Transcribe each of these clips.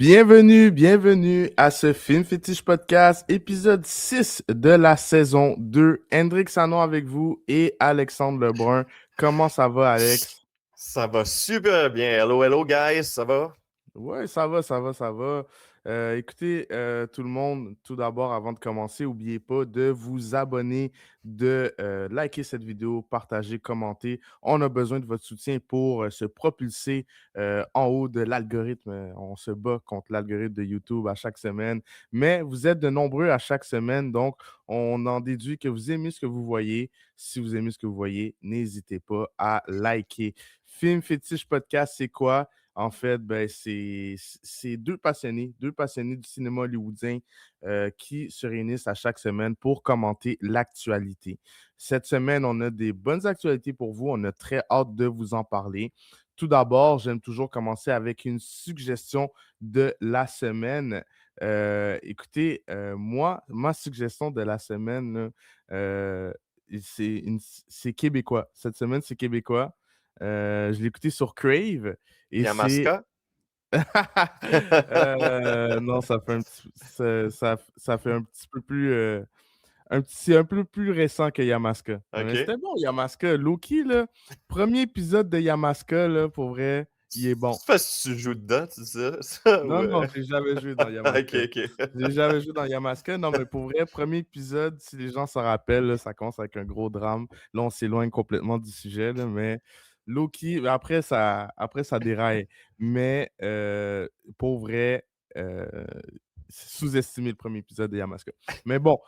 Bienvenue à ce Film Fétiche Podcast, épisode 6 de la saison 2. Hendrik Sanon avec vous et Alexandre Lebrun. Comment ça va, Alex? Ça va super bien. Hello, hello, guys, ça va? Ouais, ça va. Écoutez, tout le monde, tout d'abord, avant de commencer, n'oubliez pas de vous abonner, de liker cette vidéo, partager, commenter. On a besoin de votre soutien pour se propulser en haut de l'algorithme. On se bat contre l'algorithme de YouTube à chaque semaine, mais vous êtes de nombreux à chaque semaine, donc on en déduit que vous aimez ce que vous voyez. Si vous aimez ce que vous voyez, n'hésitez pas à liker. Film Fétiche Podcast, c'est quoi? En fait, ben, c'est deux passionnés du cinéma hollywoodien qui se réunissent à chaque semaine pour commenter l'actualité. Cette semaine, on a des bonnes actualités pour vous. On a très hâte de vous en parler. Tout d'abord, j'aime toujours commencer avec une suggestion de la semaine. Écoutez, moi, ma suggestion de la semaine, là, c'est québécois. Cette semaine, c'est québécois. Je l'ai écouté sur Crave et c'est Yamaska? non, ça fait un petit peu plus, c'est un peu plus récent que Yamaska. Mais OK. c'était bon, Yamaska. Loki, là, premier épisode de Yamaska, là, pour vrai, il est bon. C'est parce que tu joues dedans, tu dis ça? Non, Ou, non, j'ai jamais joué dans OK, Yamaska. OK. J'ai jamais joué dans Yamaska. Non, mais pour vrai, premier épisode, si les gens s'en rappellent, là, ça commence avec un gros drame. Là, on s'éloigne complètement du sujet, là, mais Loki, après ça déraille. Mais pour vrai, c'est sous-estimé le premier épisode de Yamaska. Mais bon,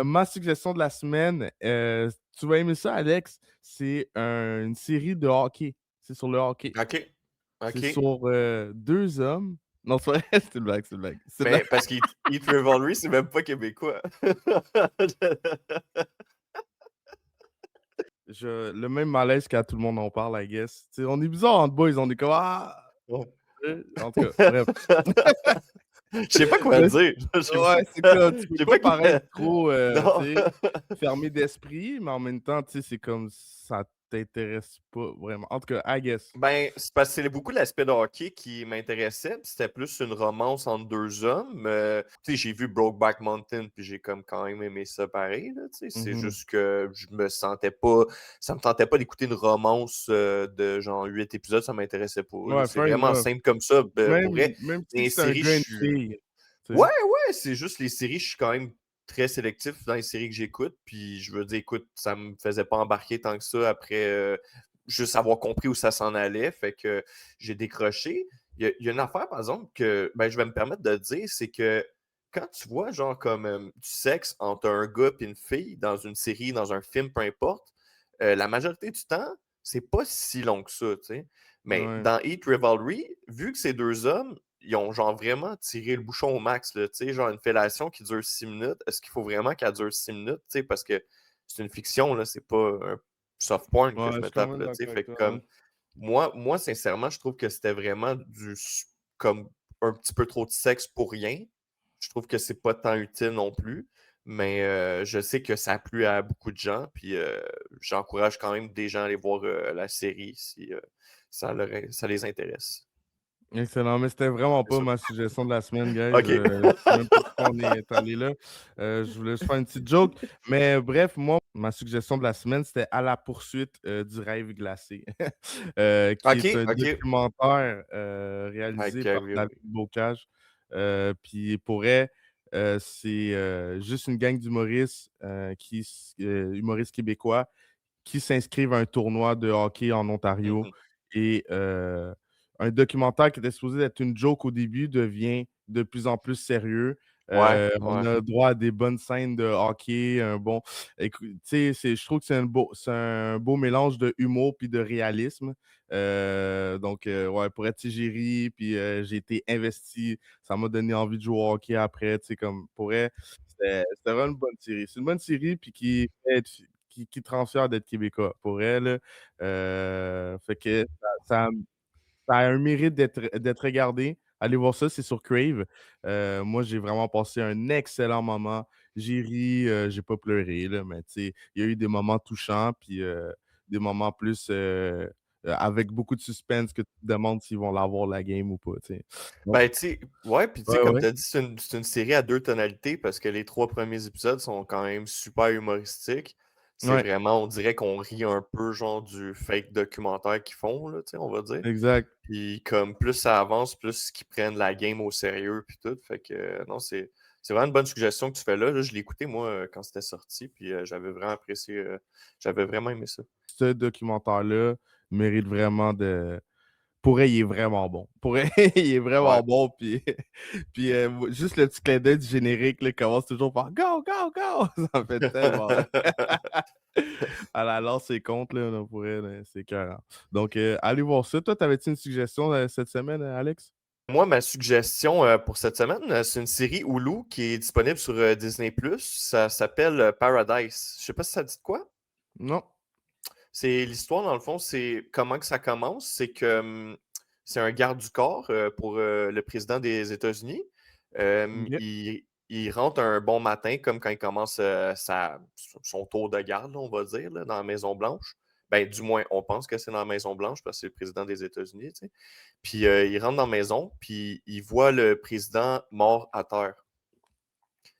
ma suggestion de la semaine, tu vas aimer ça, Alex, c'est une série de hockey. C'est sur le hockey. OK. C'est OK. sur deux hommes. Non, c'est vrai, c'est une blague, c'est une blague. C'est une blague. Mais parce qu'Heat Rivalry, c'est même pas québécois. Le même malaise qu'à tout le monde en parle, I guess. T'sais, on est bizarre entre boys, on est comme ah! En tout cas, bref. Je sais pas quoi Mais dire. ouais, c'est comme tu Je peux sais pas pas quoi. paraître trop Non. fermé d'esprit, mais en même temps, c'est comme ça t'intéresse pas vraiment. En tout cas, I guess. Ben, c'est parce que c'est beaucoup l'aspect de hockey qui m'intéressait, puis c'était plus une romance entre 2 hommes. Tu sais, j'ai vu Brokeback Mountain, puis j'ai comme quand même aimé ça pareil, là, tu sais. C'est Mhm. juste que je me sentais pas ça me tentait pas d'écouter une romance, de genre 8 épisodes, ça m'intéressait pas, là. Ouais, C'est fair vraiment enough. simple comme ça, pour vrai. Même si Les c'est un séries, gars et je une suis fille. Tu sais. ouais, ouais, c'est juste les séries, je suis quand même très sélectif dans les séries que j'écoute. Puis je veux dire, écoute, ça me faisait pas embarquer tant que ça après juste avoir compris où ça s'en allait. Fait que j'ai décroché. Il y a une affaire, par exemple, que ben, je vais me permettre de dire, c'est que quand tu vois genre comme du sexe entre un gars et une fille dans une série, dans un film, peu importe, la majorité du temps, c'est pas si long que ça, tu sais. Mais Ouais. dans Heat Rivalry, vu que c'est 2 hommes, ils ont genre vraiment tiré le bouchon au max, là, tu sais, genre une fellation qui dure 6 minutes. Est-ce qu'il faut vraiment qu'elle dure 6 minutes, tu sais, parce que c'est une fiction, là, c'est pas un soft porn que Ouais, je je me suis quand tape, même là, tu sais, d'accord avec fait que toi, ouais. comme, moi, sincèrement, je trouve que c'était vraiment comme un petit peu trop de sexe pour rien. Je trouve que c'est pas tant utile non plus, mais je sais que ça a plu à beaucoup de gens, puis j'encourage quand même des gens à aller voir la série si ça les intéresse. Excellent, mais c'était vraiment C'est pas ça. ma suggestion de la semaine, guys. OK. Je sais même pas pourquoi on est allé là. Je voulais juste faire une petite joke. Mais bref, moi, ma suggestion de la semaine, c'était À la poursuite du rêve glacé, qui est OK, un OK. documentaire Avec réalisé par Gary David Oldman. Bocage. Puis pour elle, c'est juste une gang d'humoristes, humoristes québécois, qui s'inscrivent à un tournoi de hockey en Ontario. Mhm. Et un documentaire qui était supposé être une joke au début devient de plus en plus sérieux. Ouais, On ouais. a droit à des bonnes scènes de hockey, un bon. Tu sais, je trouve que c'est un beau mélange de humour puis de réalisme. Donc, ouais, pour être j'ai ri, puis j'ai été investi. Ça m'a donné envie de jouer au hockey après. Tu sais, comme pour elle, c'était vraiment une bonne série. C'est une bonne série, puis qui te rend fier d'être québécois. Pour elle, là. Fait que ça a un mérite d'être regardé. Allez voir ça, c'est sur Crave. Moi, j'ai vraiment passé un excellent moment. J'ai ri, j'ai pas pleuré, là, mais tu sais, il y a eu des moments touchants, puis des moments plus avec beaucoup de suspense que tu te demandes s'ils vont l'avoir la game ou pas, tu sais. Donc Ben, tu sais, ouais, puis tu sais, ouais, comme ouais. tu as dit, c'est une série à 2 tonalités parce que les 3 premiers épisodes sont quand même super humoristiques. C'est Ouais, vraiment on dirait qu'on rit un peu genre du fake documentaire qu'ils font là, tu sais, on va dire. exact. Puis comme plus ça avance, plus qu'ils prennent la game au sérieux puis tout. Fait que non, c'est vraiment une bonne suggestion que tu fais là. Là, je l'ai écouté moi, quand c'était sorti, puis j'avais vraiment apprécié, j'avais vraiment aimé ça. Ce documentaire-là mérite vraiment de pour elle, il est vraiment bon. Pour elle, il est vraiment Ouais. bon, puis puis, juste le petit clin d'œil du générique, là, commence toujours par «Go, go, go!» Ça me fait tellement rire. À la lance ses comptes, là, pour elle, c'est écœurant. Donc, allez voir ça. Toi, t'avais-tu une suggestion, cette semaine, Alex? Moi, ma suggestion, pour cette semaine, c'est une série Hulu qui est disponible sur, Disney+. Ça s'appelle, Paradise. Je sais pas si ça dit de quoi? Non? C'est l'histoire, dans le fond, c'est comment que ça commence, c'est que, c'est un garde du corps, pour, le président des États-Unis. OK. Il rentre un bon matin, comme quand il commence, son tour de garde, là, on va dire, là, dans la Maison-Blanche. Ben, du moins, on pense que c'est dans la Maison-Blanche parce que c'est le président des États-Unis, tu sais. Puis, il rentre dans la maison, puis il voit le président mort à terre.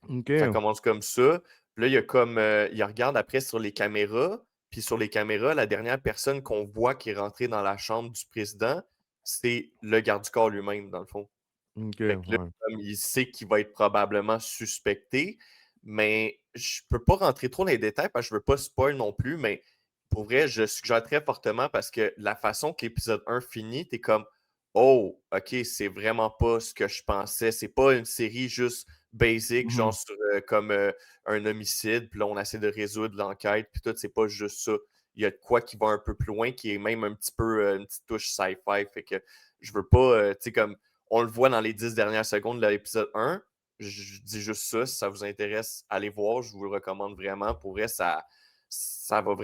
Ça OK. commence comme ça. Puis là, il y a comme, il regarde après sur les caméras, puis sur les caméras, la dernière personne qu'on voit qui est rentrée dans la chambre du président, c'est le garde du corps lui-même, dans le fond. OK, Fait que là, ouais. comme il sait qu'il va être probablement suspecté, mais je peux pas rentrer trop dans les détails parce que je veux pas spoil non plus, mais pour vrai, je suggère très fortement parce que la façon que l'épisode 1 finit, tu es comme oh, OK, c'est vraiment pas ce que je pensais. C'est pas une série juste basic, genre Mmh. sur comme un homicide, puis là, on essaie de résoudre l'enquête, puis tout, c'est pas juste ça. Il y a de quoi qui va un peu plus loin, qui est même un petit peu une petite touche sci-fi. Fait que je veux pas, tu sais, comme on le voit dans les 10 dernières secondes de l'épisode 1. Je dis juste ça. Si ça vous intéresse, allez voir. Je vous le recommande vraiment. Pour vrai, ça va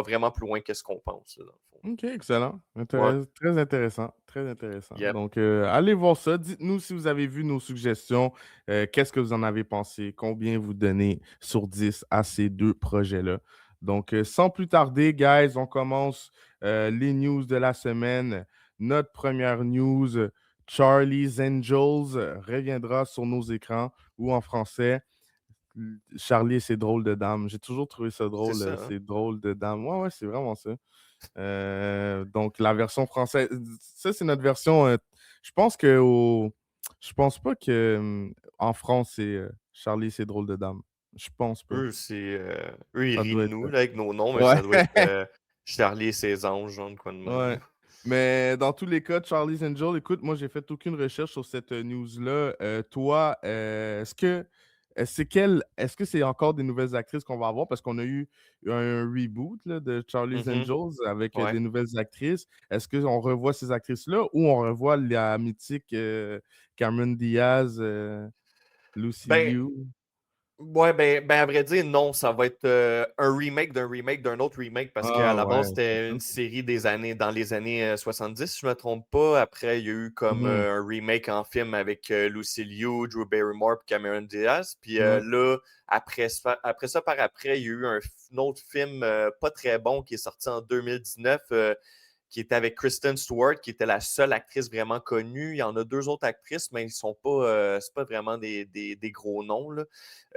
vraiment plus loin que ce qu'on pense, là, dans le fond. OK, excellent. Ouais. Très intéressant, très intéressant. Yep. Donc, allez voir ça. Dites-nous si vous avez vu nos suggestions. Qu'est-ce que vous en avez pensé? Combien vous donnez sur 10 à ces 2 projets-là? Donc, sans plus tarder, guys, on commence, les news de la semaine. Notre première news, Charlie's Angels reviendra sur nos écrans ou en français, Charlie et ses drôles de dames. J'ai toujours trouvé ça C'est drôle, ça, hein? ces drôles de dames. Ouais, ouais, c'est vraiment ça. Donc la version française, ça c'est notre version, je pense je pense pas que, en France c'est, Charlie et ses drôles de dames. Je pense pas. Eux, ils Ça rient de doit être, nous là, avec nos noms, mais ouais. ça doit être Charlie et ses anges, genre de quoi de même. Ouais. Mais dans tous les cas, Charlie's Angel, écoute, moi, j'ai fait aucune recherche sur cette news-là. Toi, est-ce que c'est encore des nouvelles actrices qu'on va avoir? Parce qu'on a eu un reboot là, de Charlie's Mhm. Angels avec Ouais. des nouvelles actrices. Est-ce qu'on revoit ces actrices-là ou on revoit la mythique Cameron Diaz, Lucy Ben, Liu? ouais, ben, à vrai dire, non, ça va être un remake d'un autre remake parce qu'à Ah la base, ouais, c'est c'était ça. une série dans les années 70, si je ne me trompe pas. Après, il y a eu comme Mhm. un remake en film avec Lucy Liu, Drew Barrymore et Cameron Diaz. Puis Ouais. là, après ça, par après, il y a eu un autre film pas très bon qui est sorti en 2019 qui était avec Kristen Stewart, qui était la seule actrice vraiment connue. Il y en a deux autres actrices, mais ils sont pas, c'est pas vraiment des gros noms. Là.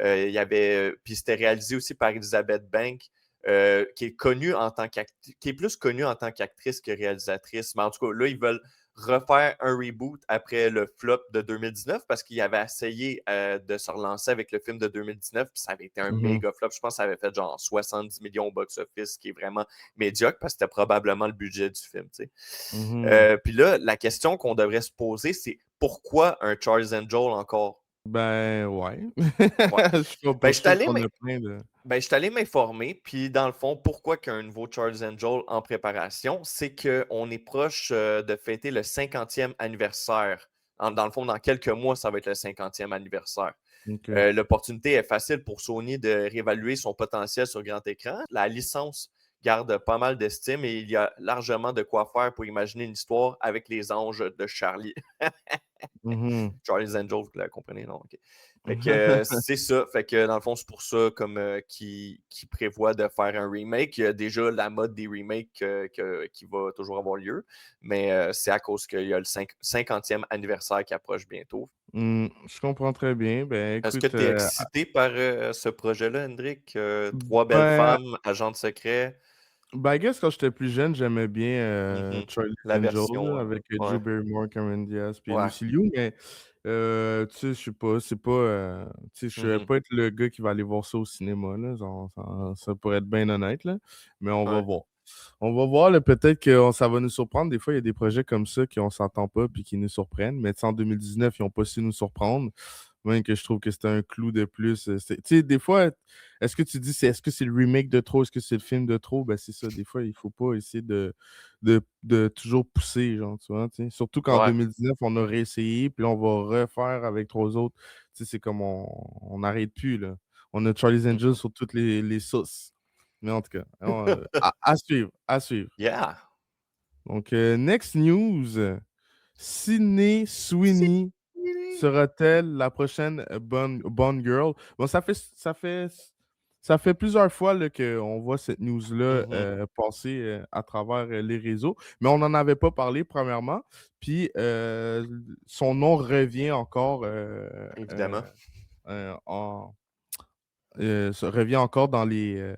Il y avait, puis c'était réalisé aussi par Elizabeth Banks, qui est connue en tant qu'actrice, qui est plus connue en tant qu'actrice que réalisatrice. Mais en tout cas, là, ils veulent refaire un reboot après le flop de 2019 parce qu'il avait essayé de se relancer avec le film de 2019 puis ça avait été un Mhm. méga flop. Je pense que ça avait fait genre 70 millions au box-office, qui est vraiment médiocre parce que c'était probablement le budget du film. Tu sais. Mhm. Puis là, la question qu'on devrait se poser, c'est pourquoi un Charles Angel encore? Ben ouais. Ouais. Je suis pas Ben, pour sûr qu'on a plein de. je suis allé m'informer, puis dans le fond, pourquoi qu'un nouveau Charles Angel en préparation, c'est qu'on est proche de fêter le 50e anniversaire. Dans le fond, dans quelques mois, ça va être le 50e anniversaire. OK. L'opportunité est facile pour Sony de réévaluer son potentiel sur grand écran. La licence garde pas mal d'estime et il y a largement de quoi faire pour imaginer une histoire avec les anges de Charlie. Mhm. Charlie's Angels, vous la comprenez, non? OK. Fait que c'est ça. Fait que dans le fond, c'est pour ça comme qui prévoit de faire un remake. Il y a déjà la mode des remakes qui va toujours avoir lieu, mais c'est à cause qu'il y a le 50e anniversaire qui approche bientôt. Je comprends très bien. Ben, Est-ce que écoute, tu es excité par ce projet-là, Hendrik? Trois belles ben, femmes, agents secrets. I guess quand j'étais plus jeune, j'aimais bien Mhm. Charlie's La Angels version. là, avec Drew Ouais. Barrymore, Cameron Diaz puis Ouais. Lucy Liu, mais tu sais, je sais pas, c'est pas, tu sais, je vais Mhm. pas être le gars qui va aller voir ça au cinéma, là, genre, ça pourrait être bien honnête, là, mais on va Ouais. voir. On va voir, là, peut-être que ça va nous surprendre. Des fois, il y a des projets comme ça qu'on s'entend pas puis qui nous surprennent, mais tu sais, en 2019, ils ont pas su nous surprendre. Même que je trouve que c'était un clou de plus. Tu sais, des fois, est-ce que tu dis, est-ce que c'est le remake de trop, est-ce que c'est le film de trop? Ben, c'est ça. Des fois, il faut pas essayer de toujours pousser, genre, tu vois, tu sais. Surtout qu'en Ouais. 2019, on a réessayé, puis là, on va refaire avec trois autres. Tu sais, c'est comme on n'arrête plus, là. On a Charlie's Angels Mhm. sur toutes les sauces. Mais en tout cas, à suivre, à suivre. Yeah. Donc, next news, Sydney Si. Sweeney sera-t-elle la prochaine Bond Girl? Bon, ça fait plusieurs fois là, qu'on voit cette news-là Mhm. passer à travers les réseaux, mais on n'en avait pas parlé premièrement. Puis son nom revient encore Évidemment. en, ça revient encore dans les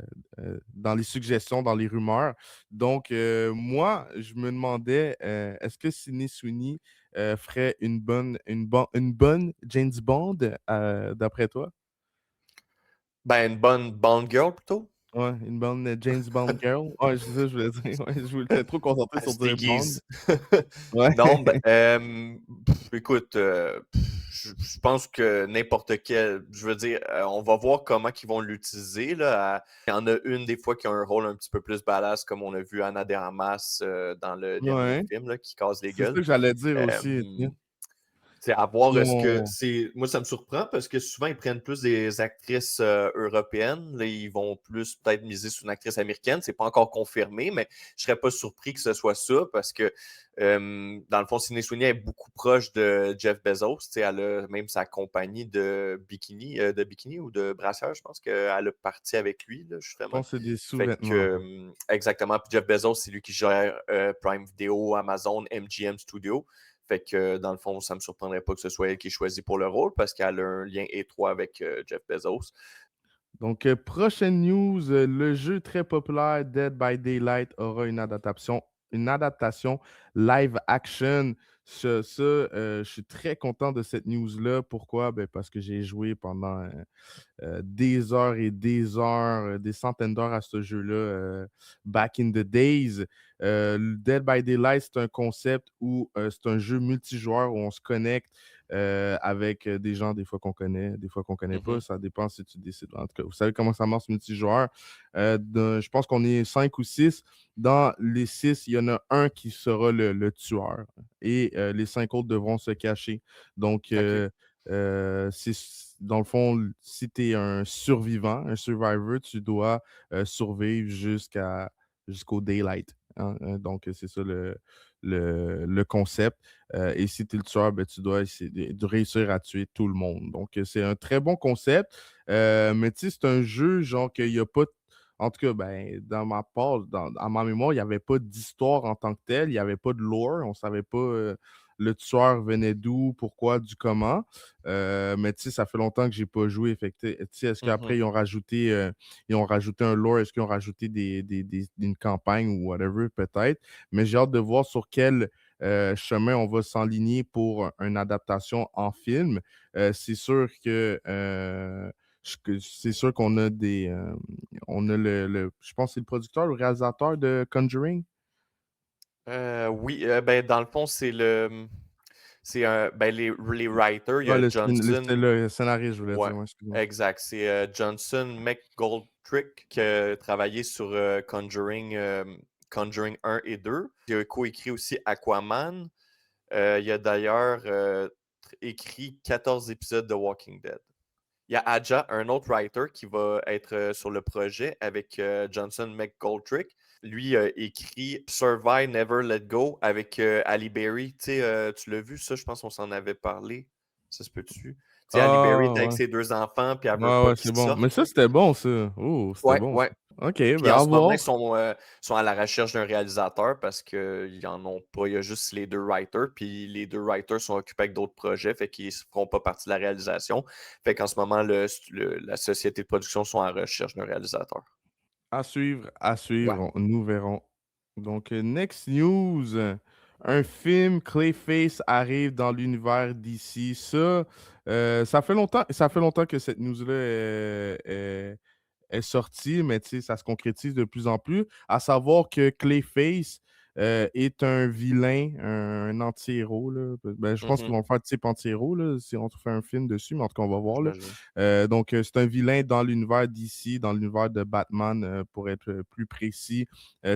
suggestions, dans les rumeurs. Donc, moi, je me demandais, est-ce que Sydney Sweeney ferait une bonne James Bond, d'après toi? Ben, une bonne Bond girl plutôt. Ouais, une bonne James Bond girl? Ouais, c'est ça que je voulais dire. Ouais, je voulais être trop concentré Elle sur se dire Bond. déguise. Ouais. Non, ben, écoute, je pense que n'importe quel, je veux dire, on va voir comment ils vont l'utiliser, là. Il y en a une des fois qui a un rôle un petit peu plus badass, comme on a vu Anna de Armas dans le dernier Ouais. film, là, qui casse les C'est ça gueules. que j'allais dire aussi. Euh, C'est à voir, est-ce que Ils c'est. Moi, ça me surprend parce que souvent, ils prennent plus des actrices européennes. Là, ils vont plus peut-être miser sur une actrice américaine. C'est pas encore confirmé, mais je serais pas surpris que ce soit ça parce que, dans le fond, Sydney Sweeney est beaucoup proche de Jeff Bezos. Tu sais, elle a même sa compagnie de bikini ou de brassière. Je pense qu'elle a parti avec lui, là, justement. pense que c'est des Fait que, sous-vêtements. exactement. Puis Jeff Bezos, c'est lui qui gère Prime Video, Amazon, MGM Studio. Fait que dans le fond, ça ne me surprendrait pas que ce soit elle qui est choisie pour le rôle parce qu'elle a un lien étroit avec Jeff Bezos. Donc, prochaine news, le jeu très populaire Dead by Daylight aura une adaptation live action. Je suis très content de cette news-là. Pourquoi? Ben, parce que j'ai joué pendant des heures et des heures, des centaines d'heures à ce jeu-là, back in the days. Dead by Daylight, c'est un concept où c'est un jeu multijoueur où on se connecte avec des gens, des fois qu'on connaît, des fois qu'on connaît pas. Mhm. Ça dépend si tu décides. En tout cas, vous savez comment ça marche multijoueur. Je pense qu'on est 5 ou 6. Dans les 6, il y en a un qui sera le tueur et les 5 autres devront se cacher. Donc, OK. dans le fond, si tu es un survivant, un survivor, tu dois survivre jusqu'au daylight, hein. Donc, c'est ça le concept. Et si tu es le tueur, ben, tu dois essayer de réussir à tuer tout le monde. Donc, c'est un très bon concept. Mais tu sais, c'est un jeu, genre, qu'il n'y a pas. En tout cas, ben, dans ma part, dans ma mémoire, il n'y avait pas d'histoire en tant que telle, il n'y avait pas de lore, on ne savait pas le tueur venait d'où, pourquoi, du comment. Mais tu sais, ça fait longtemps que j'ai pas joué. Fait que, tu sais, est-ce qu'après Mhm. ils ont rajouté un lore, est-ce qu'ils ont rajouté une campagne ou whatever, peut-être. Mais j'ai hâte de voir sur quel chemin on va s'enligner pour une adaptation en film. C'est sûr que c'est sûr qu'on a on a je pense que c'est le producteur, le réalisateur de Conjuring. Oui, ben, dans le fond, ben, les writers, il y Ah, a Johnson. c'est le scénariste, je voulais Ouais, dire, ouais, excuse-moi. exact. C'est Johnson McGoldrick qui a travaillé sur Conjuring 1 et 2. Il a coécrit aussi Aquaman. Il a d'ailleurs écrit 14 épisodes de Walking Dead. Il y a Aja, un autre writer, qui va être sur le projet avec Johnson McGoldrick. Lui a écrit Survive, Never Let Go avec Ali Berry. Tu sais, tu l'as vu, ça, je pense qu'on s'en avait parlé. Ça se peut-tu? Tu sais, Halle Berry Ah est avec ouais. ses 2 enfants, puis elle veut Ouais, pas ouais, qu'ils c'est bon. sortent. Mais ça, c'était bon, ça. Oh, c'était Ouais, bon, ça. ouais. OK, ben, Puis en à ce moment, voir. sont à la recherche d'un réalisateur parce qu'ils en ont pas. Il y a juste les 2 writers, puis les 2 writers sont occupés avec d'autres projets, fait qu'ils ne feront pas partie de la réalisation. Fait qu'en ce moment, la société de production sont en recherche d'un réalisateur. À Ouais. suivre, nous verrons. Donc, next news, un film Clayface arrive dans l'univers d'ici. Ça fait longtemps que cette news-là est sorti, mais tu sais, ça se concrétise de plus en plus. À savoir que Clayface est un vilain, un anti-héros, là. Ben, je pense qu'ils Mmh. vont faire type anti-héros, là, si on fait un film dessus, mais en tout cas, on va voir, là. J'imagine. Donc, c'est un vilain dans l'univers d'ici, dans l'univers de Batman, pour être plus précis.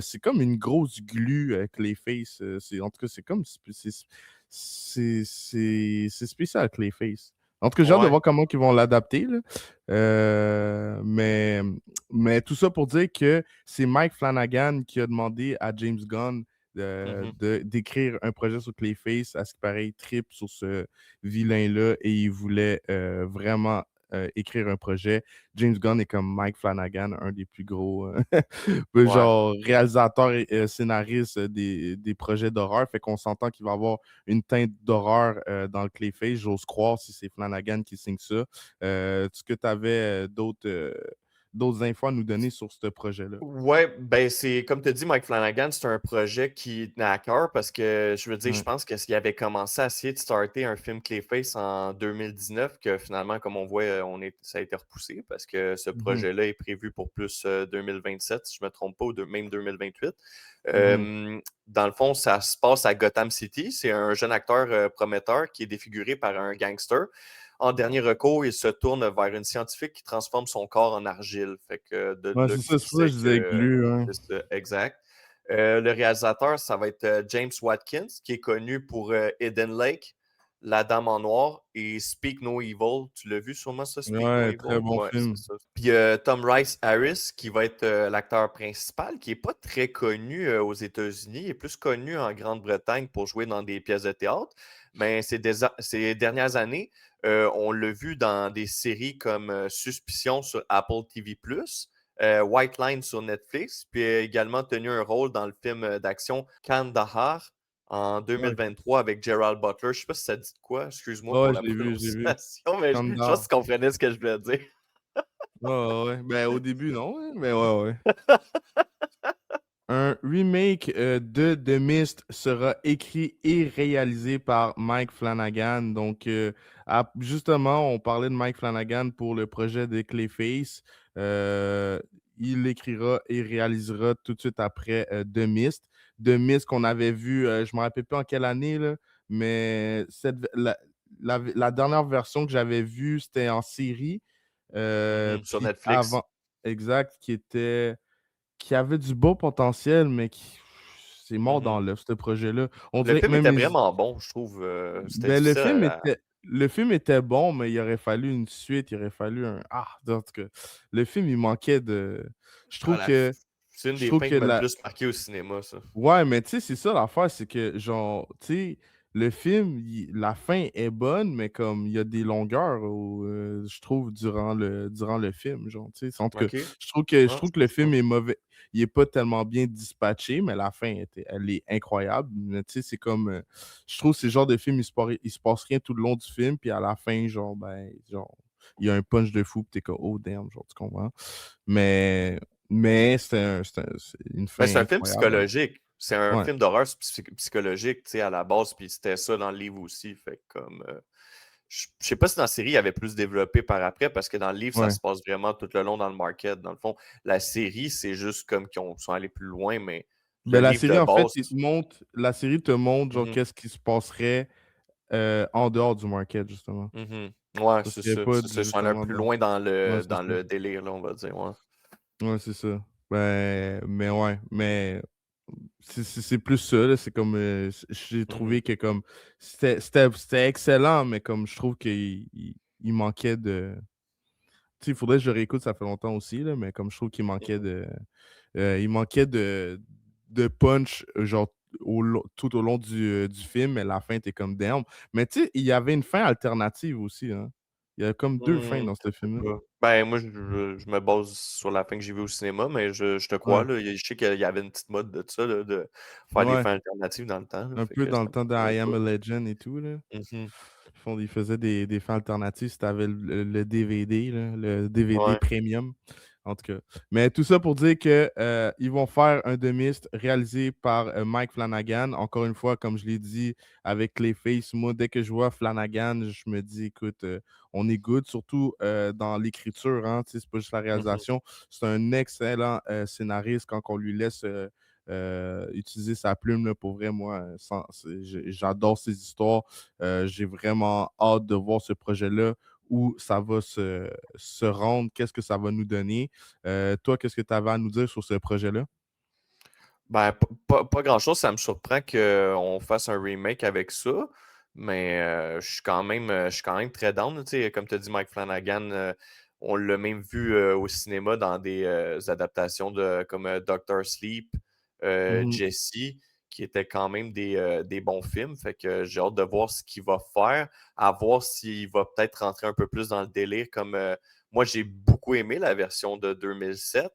C'est comme une grosse glu, Clayface. En tout cas, c'est comme... C'est spécial, Clayface. En tout cas, j'ai hâte de Ouais. voir comment ils vont l'adapter, là. Mais tout ça pour dire que c'est Mike Flanagan qui a demandé à James Gunn Mmh. d'écrire un projet sur Clayface. À ce qui paraît, il trippe sur ce vilain-là et il voulait vraiment écrire un projet. James Gunn est comme Mike Flanagan, un des plus gros Ouais. genre réalisateurs et scénaristes des projets d'horreur. Fait qu'on s'entend qu'il va y avoir une teinte d'horreur dans le Clayface. J'ose croire si c'est Flanagan qui signe ça. Est-ce que tu avais d'autres infos à nous donner sur ce projet-là? Ouais, ben, c'est comme tu as dit, Mike Flanagan, c'est un projet qui tenait à cœur parce que je veux dire, je Ouais. pense que s'il avait commencé à essayer de starter un film Clayface en 2019, que finalement, comme on voit, ça a été repoussé parce que ce Mhm, projet-là est prévu pour plus 2027, si je ne me trompe pas, ou même 2028. mhm. Dans le fond, ça se passe à Gotham City. C'est un jeune acteur prometteur qui est défiguré par un gangster. En dernier recours, il se tourne vers une scientifique qui transforme son corps en argile. Fait que de Ouais, là c'est qui ça, c'est pour ça que disait je disais que glu, hein. c'est ça, exact. Le réalisateur, ça va être James Watkins, qui est connu pour Hidden Lake, La Dame en Noir et Speak No Evil. Tu l'as vu sûrement ça, Speak No Ouais, très Evil? bon Ouais, c'est film. ça. Puis Tom Rice Harris, qui va être l'acteur principal, qui n'est pas très connu aux États-Unis, il est plus connu en Grande-Bretagne pour jouer dans des pièces de théâtre. Mais ces dernières années, on l'a vu dans des séries comme Suspicion sur Apple TV+, White Line sur Netflix, puis a également tenu un rôle dans le film d'action Kandahar en Ouais, 2023 avec Gerald Butler. Je ne sais pas si ça dit de quoi, excuse-moi pour ouais, la je l'ai vu. prononciation, mais je pense Kandar. que tu comprenais ce que je voulais dire. Ouais, ouais, ouais. Ben, au début, non, hein, mais ouais, ouais. Un remake de The Mist sera écrit et réalisé par Mike Flanagan. Donc, justement, on parlait de Mike Flanagan pour le projet de Clayface. Euh, il l'écrira et réalisera tout de suite après The Mist. The Mist qu'on avait vu, je ne me rappelle plus en quelle année, là, mais la dernière version que j'avais vue, c'était en série. Mhm, sur Puis Netflix. avant, exact, qui avait du beau potentiel, mais qui c'est mort dans Mhm. l'œuf, ce projet-là. On Le dirait que film même était les vraiment bon, je trouve. C'était ben, difficile à... le film était bon, mais il aurait fallu une suite, il aurait fallu un en tout cas, le film, il manquait de je à trouve la f- que C'est une je des trouve fins que qui m'a le la plus marqué au cinéma, ça. ouais, mais tu sais, c'est ça l'affaire, c'est que genre, tu sais, le film, la fin est bonne, mais comme il y a des longueurs je trouve durant le film, genre, tu sais. En tout cas, OK. je Ah, trouve je que le trouve pas. film est mauvais. Il est pas tellement bien dispatché, mais la fin elle est incroyable. Mais tu sais, c'est comme je trouve que c'est le genre de film, il se passe rien tout le long du film, puis à la fin, genre, ben, genre, il y a un punch de fou, puis t'es comme oh damn, genre, tu comprends? Mais c'est une Ben, fin c'est un film incroyable. psychologique. C'est un Ouais. film d'horreur psychologique, tu sais, à la base, puis c'était ça dans le livre aussi. Fait que comme je sais pas si dans la série, il y avait plus développé par après, parce que dans le livre, ça Ouais. se passe vraiment tout le long dans le market. Dans le fond, la série, c'est juste comme qu'ils sont allés plus loin, mais le Ben, livre de base. la série te montre, genre, Mhm, qu'est-ce qui se passerait, en dehors du market, justement. mhm. Ouais, Ça c'est serait ça. pas C'est ça. Ils sont allés justement plus dans loin ouais, c'est dans ça. le délire, là, on va dire. Ouais. Ouais, c'est ça. Ben, mais ouais, mais c'est plus ça, là, c'est comme, j'ai Mhm, trouvé que comme c'était excellent, mais comme je trouve qu'il manquait de tu sais, il faudrait que je le réécoute, ça fait longtemps aussi, là, mais comme je trouve qu'il manquait mhm. il manquait de punch, genre, tout au long du film, mais la fin, tu comme: «Damn!» Mais tu sais, il y avait une fin alternative aussi, hein. Il y a comme 2 fins Mmh, dans ce film-là. bah, ben, moi, je me base sur la fin que j'ai vue au cinéma, mais je te crois, Ouais, là. Je sais qu'il y avait une petite mode de ça, là, de faire des ouais, fins alternatives dans le temps, là, un fait peu que dans ça le temps de m'étonnerait I pas. Am a Legend et tout, là. Mmh. Ils faisaient des fins alternatives si tu avais le DVD, là, le DVD Ouais. premium, en tout cas. Mais tout ça pour dire que, ils vont faire un The Mist réalisé par, Mike Flanagan. Encore une fois, comme je l'ai dit avec Clayface, moi, dès que je vois Flanagan, je me dis: «Écoute, on est good», surtout, dans l'écriture, hein, tu sais, c'est pas juste la Mmh mh. réalisation. C'est un excellent, scénariste quand on lui laisse, utiliser sa plume, là, pour vrai, moi, j'adore ses histoires. J'ai vraiment hâte de voir ce projet-là, où ça va se rendre, qu'est-ce que ça va nous donner. Toi, qu'est-ce que tu avais à nous dire sur ce projet-là? Ben, pas grand-chose, ça me surprend qu'on fasse un remake avec ça, mais je suis quand même très down, tu sais, comme tu as dit, Mike Flanagan, on l'a même vu, au cinéma dans des, adaptations comme, Doctor Sleep, Mhm. Jessie, qui étaient quand même des bons films. Fait que j'ai hâte de voir ce qu'il va faire, à voir s'il va peut-être rentrer un peu plus dans le délire comme, moi j'ai beaucoup aimé la version de 2007.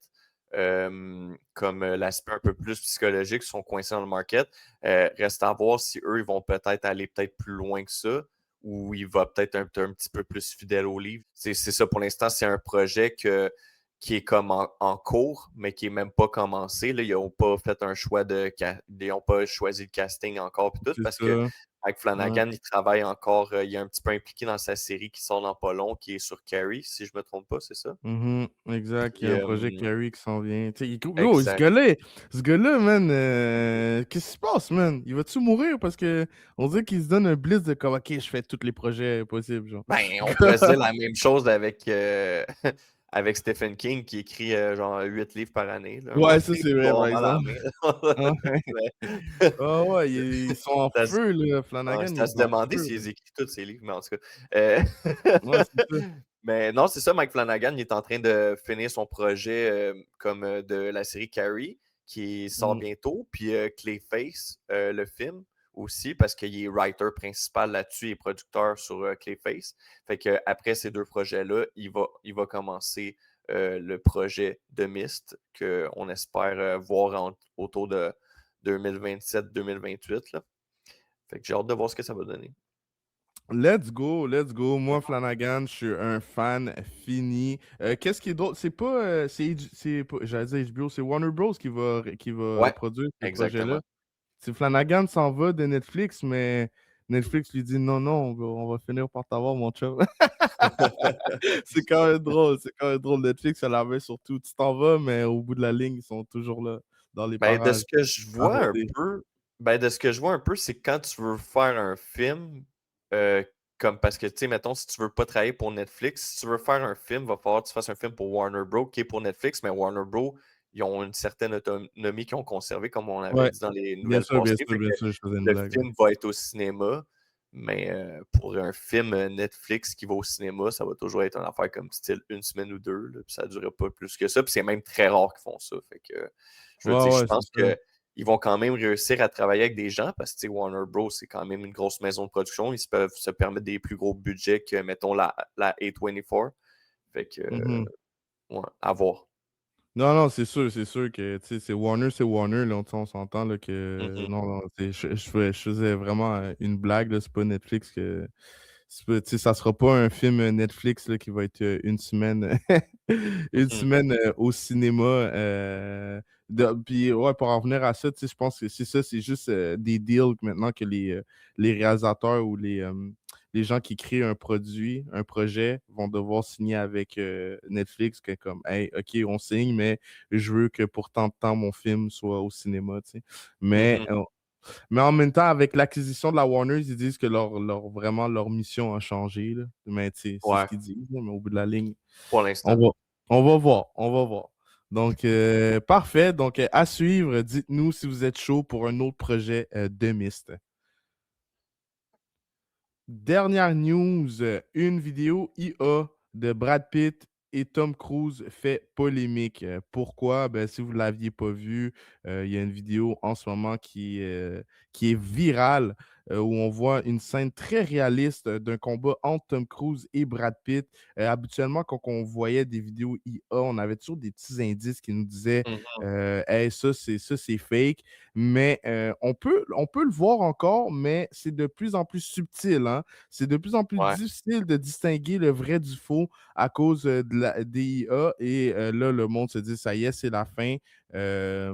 Comme l'aspect un peu plus psychologique sont coincés dans le market. Reste à voir si eux, ils vont peut-être aller peut-être plus loin que ça ou il va peut-être un petit peu plus fidèle au livre. C'est ça pour l'instant, c'est un projet qui est comme en cours, mais qui est même pas commencé. Là, ils n'ont pas fait un choix ils n'ont pas choisi le casting encore puis tout C'est parce que ça, Mike ouais. Flanagan, il travaille encore, il est un petit peu impliqué dans sa série qui sort dans pas long, qui est sur Carrie, si je me trompe pas, c'est ça? Mhm, exact, il y Puis, a un projet Carrie qui s'en vient. Tu sais, yo, exact. ce gars-là, man, qu'est-ce qui se passe, man? Il va-tu mourir? Parce que on dirait qu'il se donne un bliss de comme, OK, je fais tous les projets possibles, genre. Ben, on pourrait se dire la même chose avec, avec Stephen King qui écrit, genre 8 livres par année, là. À un moment Ouais, ça, donné, c'est il vrai, doit par avoir mal à la exemple. main. Ouais. Mais Ah ouais, ils sont en ça se feu, là. ouais, Flanagan, c'est il à se est en demander feu, là. s'il écrit tous ses livres, mais en tout cas, heu, Ouais, c'est ça. mais non, c'est ça, Mike Flanagan, il est en train de finir son projet, comme, de la série Carrie qui sort Mmh. bientôt, puis, Clayface, le film aussi parce qu'il est writer principal là-dessus et producteur sur, Clayface. Fait qu'après ces 2 projets-là, il va commencer, le projet de Myst qu'on espère, voir autour de 2027-2028 là. Fait que j'ai hâte de voir ce que ça va donner. Let's go, let's go. Moi, Flanagan, je suis un fan fini. Qu'est-ce qui est drôle? C'est pas, c'est pas j'allais dire HBO, c'est Warner Bros. Qui va Ouais, produire ce projet-là. exactement. C'est Flanagan s'en va de Netflix, mais Netflix lui dit: «Non, non, on va finir par t'avoir, mon chum». C'est quand même drôle, c'est quand même drôle. Netflix a la main sur tout. Tu t'en vas, mais au bout de la ligne, ils sont toujours là, dans les Ben, de parages, ce que je à vois un rôder. peu de ce que je vois un peu, c'est quand tu veux faire un film, heu, comme parce que, tu sais, mettons, si tu veux pas travailler pour Netflix, si tu veux faire un film, va falloir que tu fasses un film pour Warner Bros. Qui est pour Netflix, mais Warner Bros. Ils ont une certaine autonomie qu'ils ont conservée, comme on avait Ouais, dit dans les nouvelles bien passées. sûr, Fait bien que sûr, je faisais une le blague, là. film va être au cinéma, mais pour un film, Netflix qui va au cinéma, ça va toujours être une affaire comme style une semaine ou 2 là, puis ça durera pas plus que ça, puis c'est même très rare qu'ils font ça. Fait que, je veux Ouais, dire, je ouais, c'est pense ça. qu'ils vont quand même réussir à travailler avec des gens parce que, tu sais, Warner Bros, c'est quand même une grosse maison de production. Ils peuvent se permettre des plus gros budgets que, mettons, la A24. Fait que, Mmh. ouais, à voir. Non, non, c'est sûr que, tu sais, c'est Warner, là, on s'entend, là, que Mhm, non, non, tu sais, je faisais vraiment, une blague, là, c'est pas Netflix que c'est pas, tu sais, ça sera pas un film, Netflix, là, qui va être, une semaine une mhm, semaine, au cinéma, puis ouais, pour en revenir à ça, tu sais, je pense que c'est ça, c'est juste, des deals maintenant que les réalisateurs ou les gens qui créent un produit, un projet vont devoir signer avec, Netflix que comme: «Hey, OK, on signe, mais je veux que pour tant de temps, mon film soit au cinéma», tu sais? Mais mhm. mais en même temps, avec l'acquisition de la Warner, ils disent que vraiment leur mission a changé, là. Mais tu sais, c'est ce Ouais, qu'ils disent, là, mais au bout de la ligne, pour on l'instant. va on va voir, on va voir. Donc, parfait. Donc, à suivre, dites-nous si vous êtes chaud pour un autre projet, de Myst. Dernière news, une vidéo IA de Brad Pitt et Tom Cruise fait polémique. Pourquoi? Ben, si vous ne l'aviez pas vu, il y a une vidéo en ce moment qui est virale. où on voit une scène très réaliste d'un combat entre Tom Cruise et Brad Pitt. Habituellement, quand on voyait des vidéos IA, on avait toujours des petits indices qui nous disaient Mmh. Hey, ça, c'est fake. Mais on peut le voir encore, mais c'est de plus en plus subtil, hein. C'est de plus en plus Ouais, difficile de distinguer le vrai du faux à cause des IA. Et là, le monde se dit, ça y est, c'est la fin. Euh,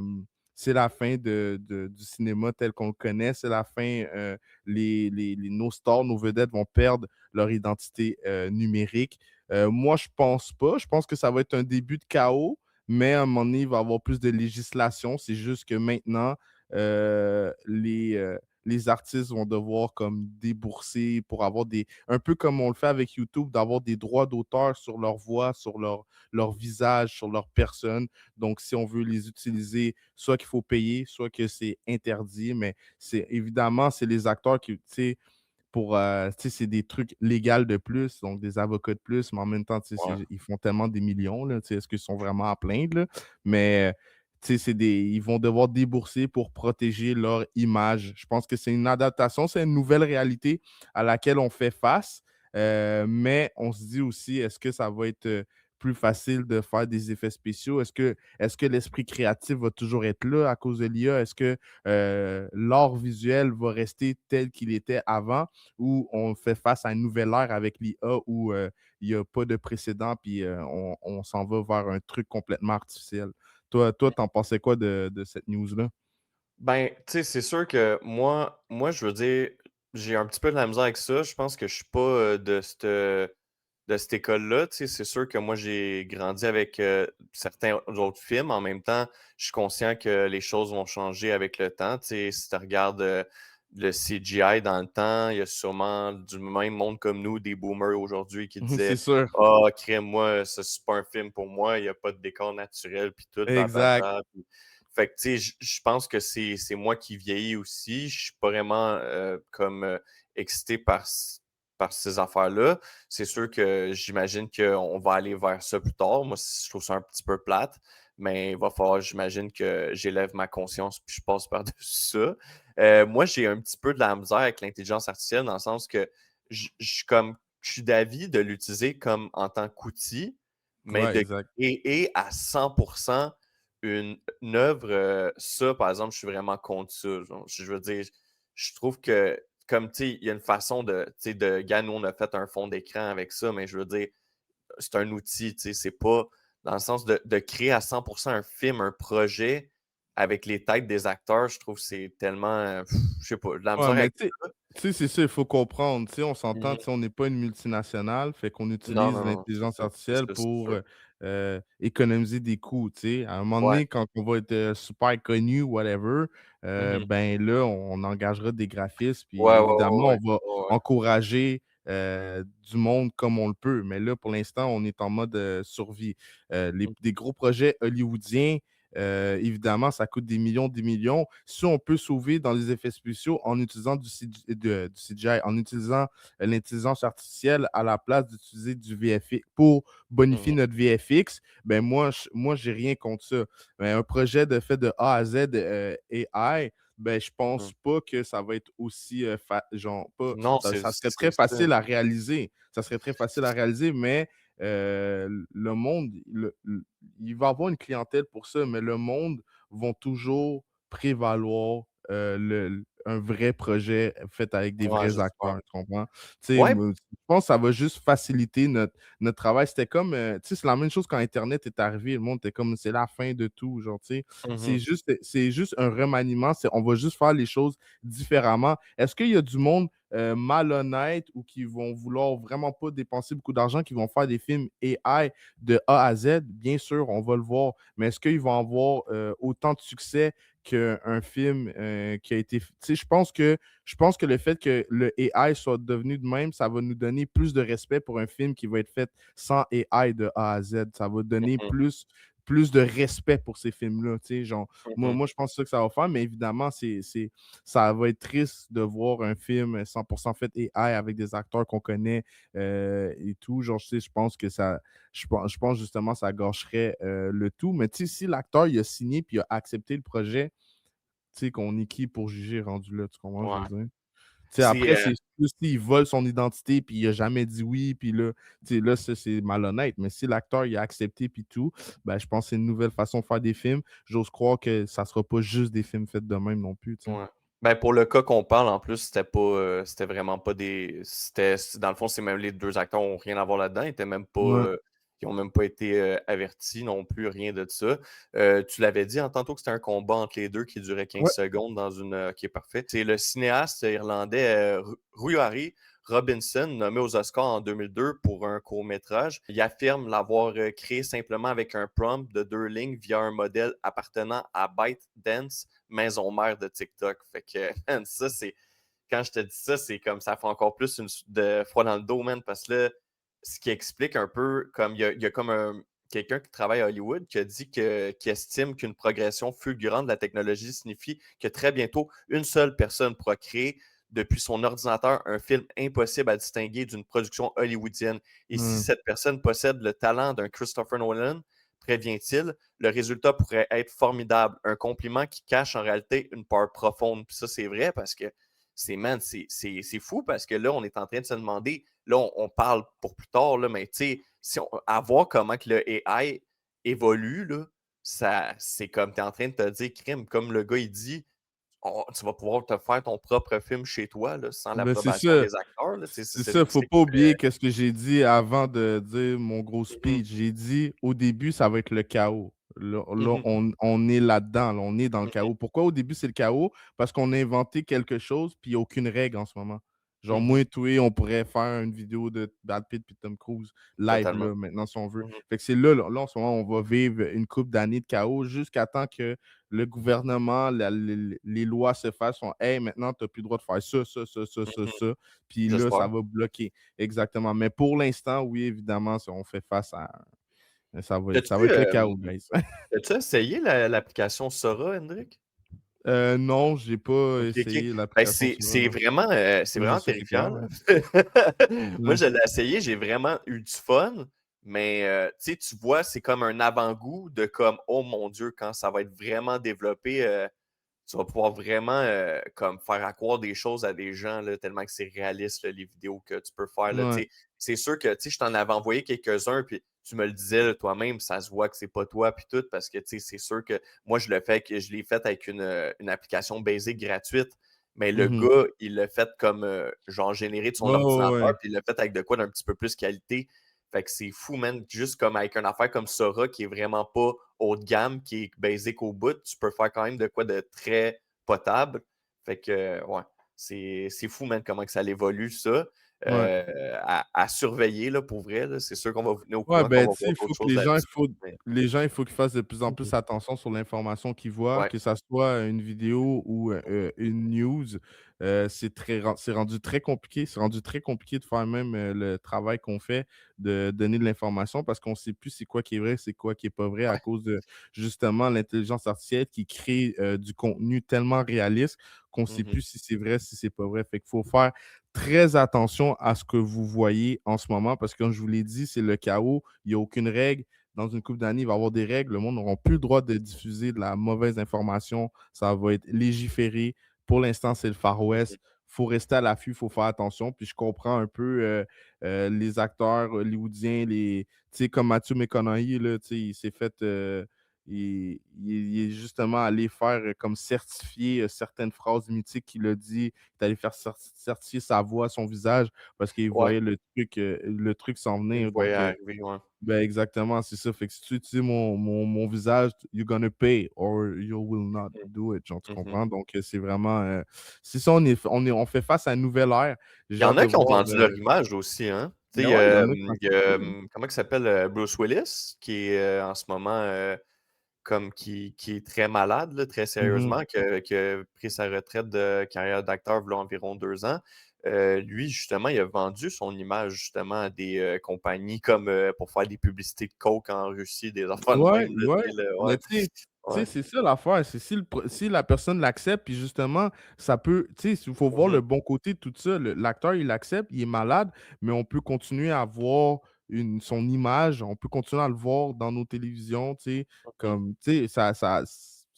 c'est la fin du cinéma tel qu'on le connaît. C'est la fin. Nos stars, nos vedettes vont perdre leur identité numérique. Moi, je pense pas. Je pense que ça va être un début de chaos, mais à un moment donné, il va y avoir plus de législation. C'est juste que maintenant, les artistes vont devoir comme débourser pour avoir un peu comme on le fait avec YouTube, d'avoir des droits d'auteur sur leur voix, sur leur visage, sur leur personne. Donc, si on veut les utiliser, soit qu'il faut payer, soit que c'est interdit, mais évidemment, c'est les acteurs qui, tu sais, tu sais, c'est des trucs légaux de plus, donc des avocats de plus, mais en même temps, tu sais, ouais, ils font tellement des millions, là, tu sais, est-ce qu'ils sont vraiment à plaindre, là? Mais, tu sais, ils vont devoir débourser pour protéger leur image. Je pense que c'est une adaptation, c'est une nouvelle réalité à laquelle on fait face, mais on se dit aussi, est-ce que ça va être plus facile de faire des effets spéciaux? Est-ce que l'esprit créatif va toujours être là à cause de l'IA? Est-ce que l'art visuel va rester tel qu'il était avant, ou on fait face à une nouvelle ère avec l'IA où il n'y a pas de précédent, puis on s'en va vers un truc complètement artificiel. Toi, t'en pensais quoi de cette news-là? ben, tu sais, c'est sûr que moi, je veux dire, j'ai un petit peu de la misère avec ça. Je pense que je suis pas, de cette école-là. Tu sais, c'est sûr que moi, j'ai grandi avec, certains autres films. En même temps, je suis conscient que les choses vont changer avec le temps. Tu sais, si tu regardes, le CGI dans le temps, il y a sûrement du même monde comme nous, des boomers aujourd'hui qui C'est disaient: sûr. «Ah, crème, moi, ça, c'est pas un film pour moi, il y a pas de décor naturel, puis tout, Exact. blablabla». Fait que, tu sais, je pense que c'est moi qui vieillis aussi. Je suis pas vraiment, comme, excité par ces affaires-là. C'est sûr que j'imagine qu'on va aller vers ça plus tard. Moi, je trouve ça un petit peu plate, mais il va falloir, j'imagine, que j'élève ma conscience puis je passe par-dessus ça. Moi, j'ai un petit peu de la misère avec l'intelligence artificielle dans le sens que je suis d'avis de l'utiliser comme en tant qu'outil, mais Ouais, de exact. créer à 100% une œuvre, ça, par exemple, je suis vraiment contre ça. Genre, je veux dire, je trouve que, comme, tu sais, il y a une façon de, tu sais, gars, nous, on a fait un fond d'écran avec ça, mais je veux dire, c'est un outil, tu sais, c'est pas dans le sens de créer à 100% un film, un projet avec les têtes des acteurs, je trouve que c'est tellement, je sais pas, de la Ouais, misère mais avec tu sais, c'est ça, il faut comprendre. Tu sais, on s'entend, tu mmh sais, on n'est pas une multinationale, fait qu'on Non, utilise non, non, l'intelligence c'est artificielle ça, c'est pour sûr. économiser des coûts. Tu sais. À un moment Ouais. donné, quand on va être super connu, whatever, Mmh ben là, on engagera des graphistes, Ouais, puis ouais, ouais, évidemment, ouais. on va Ouais, ouais. encourager du monde comme on le peut. Mais là, pour l'instant, on est en mode survie. Des gros projets hollywoodiens, évidemment, ça coûte des millions, des millions. Si on peut sauver dans les effets spéciaux en utilisant du CGI, en utilisant l'intelligence artificielle à la place d'utiliser du VFX pour bonifier Mmh notre VFX, ben moi j'ai rien contre ça. Mais un projet de fait de A à Z AI, ben je pense mh. pas que ça va être aussi genre pas Non, ça serait c'est très ça. facile à réaliser. Ça serait très facile à réaliser, mais le monde, il va avoir une clientèle pour ça, mais le monde vont toujours prévaloir un vrai projet fait avec des Ouais, vrais j'espère. acteurs, tu comprends? Tu sais, Ouais. je pense que ça va juste faciliter notre travail. C'était comme, tu sais, c'est la même chose quand Internet est arrivé. Le monde était comme, c'est la fin de tout, genre, tu sais. Mmh C'est juste un remaniement. On va juste faire les choses différemment. Est-ce qu'il y a du monde malhonnêtes ou qui vont vouloir vraiment pas dépenser beaucoup d'argent, qui vont faire des films AI de A à Z? Bien sûr, on va le voir. Mais est-ce qu'ils vont avoir autant de succès qu'un film qui a été. Tu sais, je pense que le fait que le AI soit devenu de même, ça va nous donner plus de respect pour un film qui va être fait sans AI de A à Z. Ça va donner mh. plus de respect pour ces films-là. Tu sais, genre, moi, Mmh moi, je pense que c'est ça que ça va faire, mais évidemment, ça va être triste de voir un film 100% fait AI avec des acteurs qu'on connaît et tout. Genre, tu sais, je pense justement que ça gâcherait le tout. Mais tu sais, si l'acteur il a signé puis il a accepté le projet, tu sais, qu'on est qui pour juger rendu là, tu comprends, ce que je Ouais. veux dire? Tu sais, C'est, après, c'est plus s'il vole son identité puis il a jamais dit oui, puis là, tu sais, là, ça, c'est malhonnête. Mais si l'acteur, il a accepté puis tout, ben, je pense que c'est une nouvelle façon de faire des films. J'ose croire que ça sera pas juste des films faits de même non plus, tu sais. ouais. Ben, pour le cas qu'on parle, en plus, c'était pas, c'était vraiment pas des dans le fond, c'est même les 2 acteurs ont rien à voir là-dedans. Ils étaient même pas, Ouais. ils ont même pas été, avertis non plus, rien de ça. Tu l'avais dit, hein, tantôt que c'était un combat entre les 2 qui durait 15 Ouais. secondes dans une, OK, parfait. C'est le cinéaste irlandais, Ruari Robinson, nommé aux Oscars en 2002 pour un court-métrage. Il affirme l'avoir, créé simplement avec un prompt de 2 lignes via un modèle appartenant à ByteDance, maison mère de TikTok. Fait que, man, ça, c'est. Quand je te dis ça, c'est comme ça fait encore plus de froid dans le dos, man, parce que là, ce qui explique un peu, comme il y a comme quelqu'un qui travaille à Hollywood qui a dit qu'il estime qu'une progression fulgurante de la technologie signifie que très bientôt, une seule personne pourra créer depuis son ordinateur un film impossible à distinguer d'une production hollywoodienne. Et si Mmh. cette personne possède le talent d'un Christopher Nolan, prévient-il, le résultat pourrait être formidable. Un compliment qui cache en réalité une peur profonde. Puis ça, c'est vrai parce que man, c'est fou parce que là, on est en train de se demander, là, on parle pour plus tard, là, mais tu sais, si à voir comment que le AI évolue, là, c'est comme tu es en train de te dire, crime, comme le gars, il dit, tu vas pouvoir te faire ton propre film chez toi, là, sans Ben, c'est l'approbation ça. des acteurs. Là, C'est ça, faut pas oublier qu'est-ce que j'ai dit avant de dire mon gros Mhm, speech. J'ai dit au début, ça va être le chaos. Là, mhm, on est là-dedans, là, on est dans le mhm, chaos. Pourquoi au début c'est le chaos? Parce qu'on a inventé quelque chose, puis il n'y a aucune règle en ce moment. Genre, moi mhm, et toi, on pourrait faire une vidéo de Brad Pitt et Tom Cruise live, totalement. là, maintenant, si on veut. Mhm, Fait que c'est là, là, en ce moment, on va vivre une couple d'années de chaos jusqu'à temps que le gouvernement, les lois se fassent. Hey, maintenant, tu n'as plus le droit de faire ça, ça, ça, ça, ça, mhm. ça. Puis là, ça J'espère. va bloquer. Exactement. Mais pour l'instant, oui, évidemment, on fait face à. Ça va T'as-tu être le chaos, guys. t'as-tu essayé l'application Sora, Hendrik? Non, j'ai pas OK, OK. essayé Ben, l'application Sora, non. c'est Mais je vraiment sais c'est quoi, terrifiant, ouais. là. Moi, Ouais. je l'ai essayé, j'ai vraiment eu du fun, mais tu sais, tu vois, c'est comme un avant-goût de comme: «Oh mon Dieu, quand ça va être vraiment développé, tu vas pouvoir vraiment, comme faire à croire des choses à des gens, là, tellement que c'est réaliste, là, les vidéos que tu peux faire, là». Tu Ouais. sais, c'est sûr que, tu sais, je t'en avais envoyé quelques-uns, puis tu me le disais, là, toi-même, ça se voit que c'est pas toi, puis tout, parce que, tu sais, c'est sûr que moi, je l'ai fait avec une application basique gratuite, mais le Mhm. gars, il l'a fait comme, genre généré de son Ouais, ouais, ordinateur, ouais. puis il l'a fait avec de quoi d'un petit peu plus qualité. Fait que c'est fou, man. Juste comme avec une affaire comme Sora, qui est vraiment pas haut de gamme, qui est basique au bout, tu peux faire quand même de quoi de très potable. Fait que, ouais, c'est fou, man, comment que ça évolue, ça. Ouais. À surveiller, là, pour vrai, là. C'est sûr qu'on va vous tenir au Ouais, courant quand on ben, va tu sais, voir il faut d'autres que choses là-dessus. Mais il faut qu'ils fassent de plus en plus mhm. attention sur l'information qu'ils voient, Ouais, que ça soit une vidéo ou une news. C'est rendu très compliqué. C'est rendu très compliqué de faire même le travail qu'on fait de donner de l'information parce qu'on ne sait plus c'est quoi qui est vrai, c'est quoi qui est pas vrai à ouais. cause de justement l'intelligence artificielle qui crée du contenu tellement réaliste qu'on ne sait Mhm. plus si c'est vrai, si c'est pas vrai. Fait qu'il faut faire très attention à ce que vous voyez en ce moment parce que, comme je vous l'ai dit, c'est le chaos. Il n'y a aucune règle. Dans une couple d'années, il va y avoir des règles. Le monde n'aura plus le droit de diffuser de la mauvaise information. Ça va être légiféré. Pour l'instant, c'est le Far Mhm. West. Il faut rester à l'affût, il faut faire attention. Puis je comprends un peu les acteurs hollywoodiens, tu sais, comme Matthew McConaughey, là, tu sais, il s'est fait. Il est justement allé faire comme certifier certaines phrases mythiques qu'il a dit. Il est allé faire certifier sa voix, son visage, parce qu'il Ouais, voyait le truc s'en il venir. me voyait Donc, arriver, ouais. ben exactement, c'est ça. Fait que si tu utilises mon visage, you're gonna pay or you will not Mhm. do it. Genre, tu Mhm. comprends? Donc, c'est vraiment. C'est ça, on fait face à une nouvelle ère. Il J'ai y en hâte de a qui ont voir. vendu leur image aussi, hein. Tu sais, Ben ouais, il y en a qui ont accepté, hein. comment il s'appelle, Bruce Willis, qui est, en ce moment, comme qui est très malade, là, très Mhm. sérieusement, qui a pris sa retraite de carrière d'acteur il y a environ 2 ans. Lui, justement, il a vendu son image justement à des, compagnies comme, pour faire des publicités de coke en Russie, des affaires de Ouais, même, là, ouais. tu sais, là, ouais, Mais tu sais, ouais. c'est ça l'affaire, c'est si la personne l'accepte, puis justement, ça peut tu sais, il faut voir Mmh. le bon côté de tout ça. L'acteur, il l'accepte, il est malade, mais on peut continuer à voir son image, on peut continuer à le voir dans nos télévisions, tu sais, Mmh. comme, tu sais,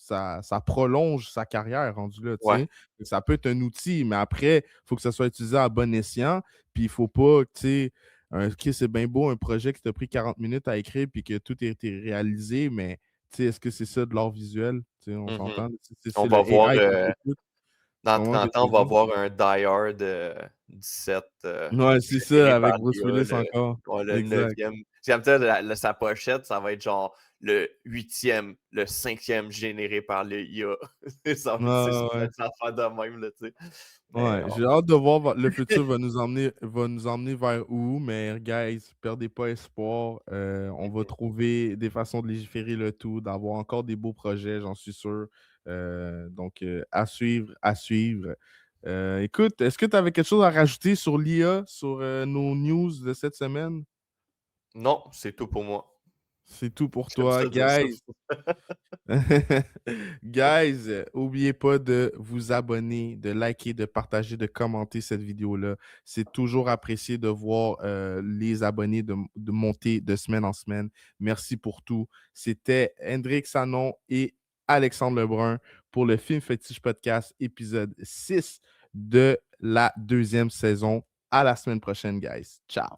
ça prolonge sa carrière rendu là, tu Ouais. sais. Ça peut être un outil, mais après, il faut que ça soit utilisé à bon escient. Puis il faut pas, tu sais, OK, c'est bien beau un projet qui t'a pris 40 minutes à écrire puis que tout a été réalisé, mais tu sais, est-ce que c'est ça de l'art visuel? Tu sais, on Mhm. s'entend? On C'est le va voir, AI qui fait tout. Tu dans comprends ce 30 que je ans, veux on va dire? voir un Die Hard 17 Ouais, c'est généré ça, par avec Bruce l'IA, Willis encore. le Exact. 9e. J'aime ça, sa pochette, ça va être genre le 8e, le 5e généré par l'IA. Ouais, C'est ouais, ça, ouais. ça va faire de même, là, tu sais. Mais Ouais, j'ai hâte de voir le futur va nous emmener vers où, mais guys, perdez pas espoir. On va mhm. trouver des façons de légiférer le tout, d'avoir encore des beaux projets, j'en suis sûr. Donc, à suivre, à suivre. Écoute, est-ce que tu avais quelque chose à rajouter sur l'IA, sur nos news de cette semaine? Non, c'est tout pour moi. C'est tout pour J'aime toi, ça dire ça. guys. Guys, oubliez pas de vous abonner, de liker, de partager, de commenter cette vidéo-là. C'est toujours apprécié de voir les abonnés de monter de semaine en semaine. Merci pour tout. C'était Hendrik Sanon et Alexandre Lebrun pour le Film Fétiche Podcast, épisode 6 de la deuxième saison. À la semaine prochaine, guys. Ciao.